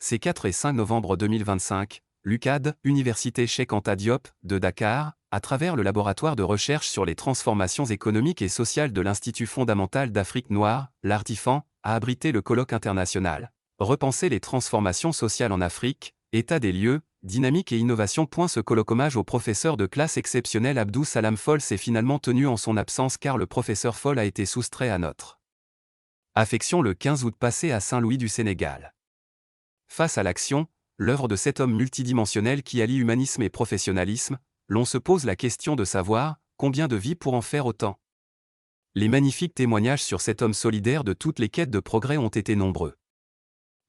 Ces 4 et 5 novembre 2025, l'UCAD, Université Cheikh Anta Diop, de Dakar, à travers le laboratoire de recherche sur les transformations économiques et sociales de l'Institut fondamental d'Afrique noire, l'ARTIFAN, a abrité le colloque international « Repenser les transformations sociales en Afrique, état des lieux, dynamique et innovation ». Ce colloque hommage au professeur de classe exceptionnel Abdou Salam Fall s'est finalement tenu en son absence car le professeur Fall a été soustrait à notre affection le 15 août passé à Saint-Louis du Sénégal. Face à l'action, l'œuvre de cet homme multidimensionnel qui allie humanisme et professionnalisme, l'on se pose la question de savoir combien de vies pour en faire autant. Les magnifiques témoignages sur cet homme solidaire de toutes les quêtes de progrès ont été nombreux.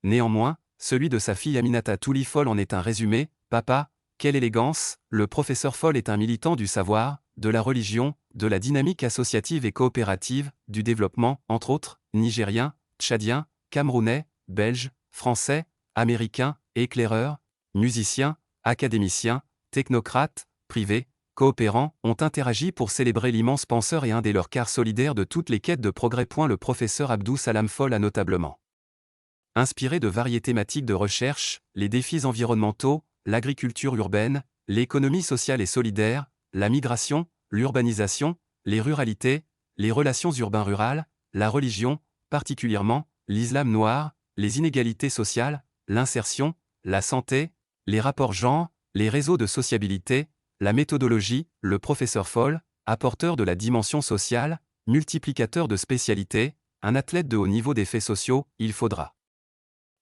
Néanmoins, celui de sa fille Aminata Touli Fall en est un résumé. Papa, quelle élégance! Le professeur Fall est un militant du savoir, de la religion, de la dynamique associative et coopérative, du développement, entre autres, nigérien, tchadien, camerounais, belge, français, américain, éclaireur, musicien, académicien, technocrate, privé, coopérant, ont interagi pour célébrer l'immense penseur et un des leurs quarts solidaires de toutes les quêtes de progrès. Le professeur Abdou Salam Fall a notablement inspiré de variées thématiques de recherche, les défis environnementaux, l'agriculture urbaine, l'économie sociale et solidaire, la migration, l'urbanisation, les ruralités, les relations urbain-rurales, la religion, particulièrement, l'islam noir, les inégalités sociales, l'insertion, la santé, les rapports genre, les réseaux de sociabilité, la méthodologie. Le professeur Fall, apporteur de la dimension sociale, multiplicateur de spécialités, un athlète de haut niveau des faits sociaux, il faudra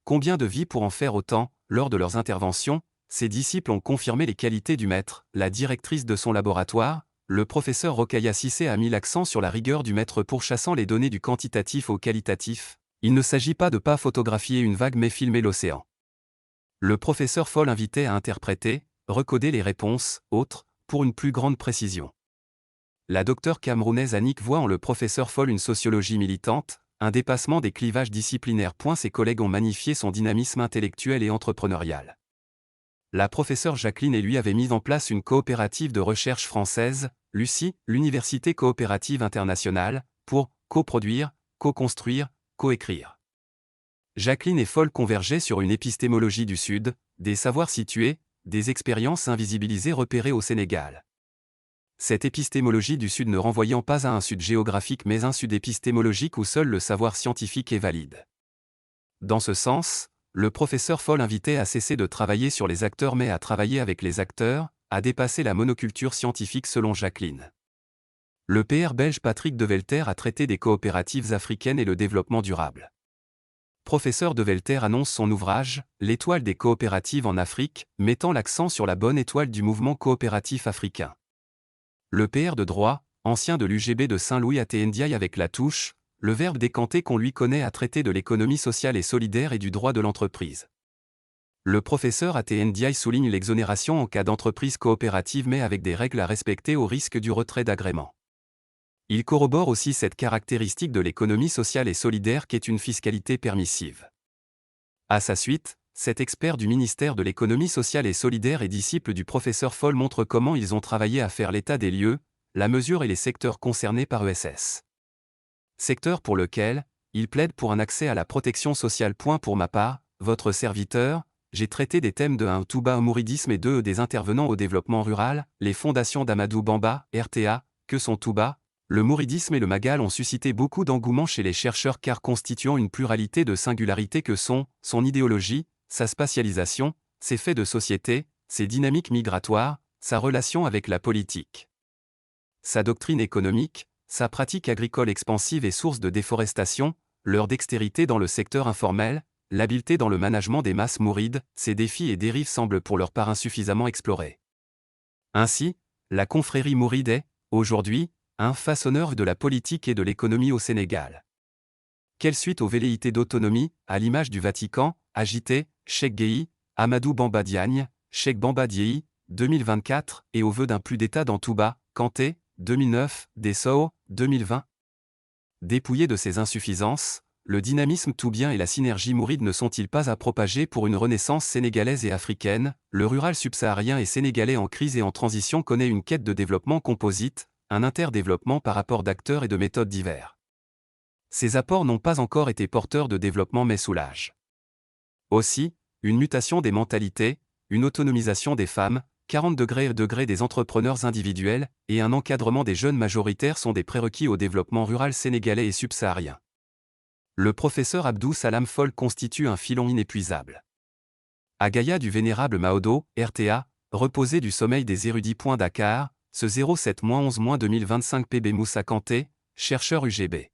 combien de vies pour en faire autant? Lors de leurs interventions, ses disciples ont confirmé les qualités du maître. La directrice de son laboratoire, le professeur Rokhaya Cissé, a mis l'accent sur la rigueur du maître pourchassant les données du quantitatif au qualitatif. Il ne s'agit pas de pas photographier une vague mais filmer l'océan. Le professeur Fall invitait à interpréter, recoder les réponses, autres, pour une plus grande précision. La docteure camerounaise Annick voit en le professeur Fall une sociologie militante, un dépassement des clivages disciplinaires. Ses collègues ont magnifié son dynamisme intellectuel et entrepreneurial. La professeure Jacqueline et lui avaient mis en place une coopérative de recherche française, l'UCI, l'Université coopérative internationale, pour coproduire, co-construire, coécrire. Jacqueline et Fall convergeaient sur une épistémologie du Sud, des savoirs situés, des expériences invisibilisées repérées au Sénégal. Cette épistémologie du Sud ne renvoyant pas à un Sud géographique mais un Sud épistémologique où seul le savoir scientifique est valide. Dans ce sens, le professeur Fall invitait à cesser de travailler sur les acteurs mais à travailler avec les acteurs, à dépasser la monoculture scientifique selon Jacqueline. Le PR belge Patrick Develter a traité des coopératives africaines et le développement durable. Professeur Develter annonce son ouvrage « L'étoile des coopératives en Afrique », mettant l'accent sur la bonne étoile du mouvement coopératif africain. Le PR de droit, ancien de l'UGB de Saint-Louis A.T. Ndiaye avec la touche, le verbe décanté qu'on lui connaît à traiter de l'économie sociale et solidaire et du droit de l'entreprise. Le professeur A.T. Ndiaye souligne l'exonération en cas d'entreprise coopérative mais avec des règles à respecter au risque du retrait d'agrément. Il corrobore aussi cette caractéristique de l'économie sociale et solidaire qu'est une fiscalité permissive. À sa suite, cet expert du ministère de l'économie sociale et solidaire et disciple du professeur Fall montre comment ils ont travaillé à faire l'état des lieux, la mesure et les secteurs concernés par ESS. Secteur pour lequel, il plaide pour un accès à la protection sociale. Pour ma part, votre serviteur, j'ai traité des thèmes de 1 Touba au mouridisme et 2 des intervenants au développement rural, les fondations d'Amadou Bamba, RTA, que sont Touba. Le mouridisme et le Magal ont suscité beaucoup d'engouement chez les chercheurs car constituant une pluralité de singularités que sont son idéologie, sa spatialisation, ses faits de société, ses dynamiques migratoires, sa relation avec la politique, sa doctrine économique, sa pratique agricole expansive et source de déforestation, leur dextérité dans le secteur informel, l'habileté dans le management des masses mourides, ces défis et dérives semblent pour leur part insuffisamment explorés. Ainsi, la confrérie mouride est, aujourd'hui, un façonneur de la politique et de l'économie au Sénégal. Quelle suite aux velléités d'autonomie, à l'image du Vatican, agité, Cheikh Gueye, Amadou Bamba Diagne, Cheikh Bamba Dièye, 2024, et aux vœux d'un plus d'État dans Touba, Kanté, 2009, Dessau, 2020. Dépouillés de ces insuffisances, le dynamisme toubien et la synergie mouride ne sont-ils pas à propager pour une renaissance sénégalaise et africaine? Le rural subsaharien et sénégalais en crise et en transition connaît une quête de développement composite, un interdéveloppement par rapport d'acteurs et de méthodes divers. Ces apports n'ont pas encore été porteurs de développement mais soulagent. Aussi, Une mutation des mentalités, une autonomisation des femmes, 40 degrés des entrepreneurs individuels, et un encadrement des jeunes majoritaires sont des prérequis au développement rural sénégalais et subsaharien. Le professeur Abdou Salam Fall constitue un filon inépuisable. Agaya du vénérable Maodo, RTA, reposé du sommeil des érudits. Dakar, ce 07-11-2025 PB Moussa Kanté, chercheur UGB.